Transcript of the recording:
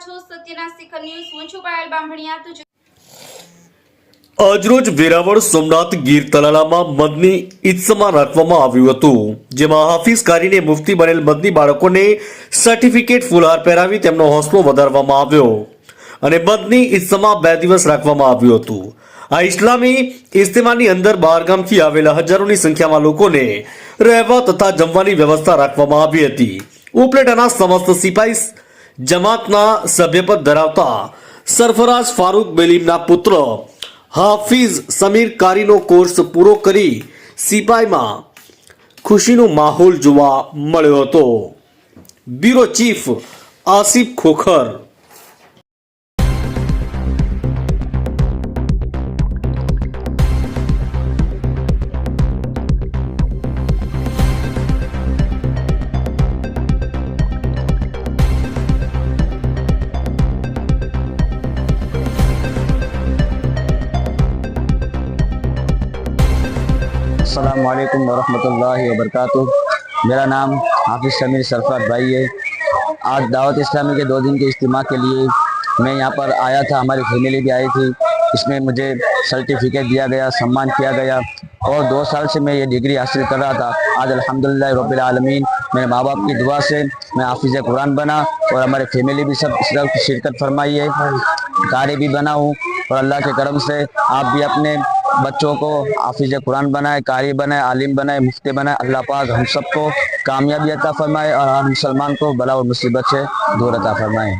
છો સત્યના શિખર ન્યૂઝ. હું છું પાયલ બામણિયા. તો આજરોજ વેરાવળ સોમનાથ ગીર તલાલામાં મદની ઇત્સમાં રાખવામાં આવ્યું હતું, જેમાં હાફિઝ કારીને મુફતી બનેલ મદની બાળકોને સર્ટિફિકેટ ફુલહાર પહેરાવી તેમનો હોંસલો વધારવામાં આવ્યો અને મદની ઇત્સમાં 2 દિવસ રાખવામાં આવ્યું હતું. આ ઇસ્લામી ઇજ્તિમાની અંદર બહારગામથી આવેલા હજારોની સંખ્યામાં લોકોને રહેવા તથા જમવાની વ્યવસ્થા રાખવામાં આવી હતી. ઉપલેટાના સમસ્ત સિપાઈ જમાતના સભ્યપદ ધરાવતા સરફરાજ ફારૂક બેલીમના પુત્ર હાફિઝ સમીર કારીનો કોર્સ પૂરો કરી સિપાઈમાં ખુશીનો માહોલ જોવા મળ્યો હતો. Bureau chief Asif Khokhar. अस्सलामुअलैकुम वरहमतुल्लाहि वबरकातुह। मेरा नाम हाफिज़ समीर सरफराज भाई है। आज दावत इस्लामी के 2 दिन के इज्तिमा के लिए मैं यहाँ पर आया था, हमारी फैमिली भी आई थी। इसमें मुझे सर्टिफिकेट दिया गया, सम्मान किया गया और 2 साल से मैं ये डिग्री हासिल कर रहा था। आज अल्हम्दुलिल्लाह रब्बिल आलमीन मेरे माँ बाप की दुआ से मैं हाफिज़ कुरान बना और हमारी फैमिली भी सब शिरकत फरमाई है। कारी भी बना हूँ और अल्लाह के करम से आप भी अपने बच्चों को हाफिज़ कुरान बनाए, कारी बनाए, आलिम बनाए, मुफ्ती बनाए। अल्लाह पाक हम सबको कामयाबी अता फरमाए और हर मुसलमान को बला और मुसीबत से दूर अता फरमाए।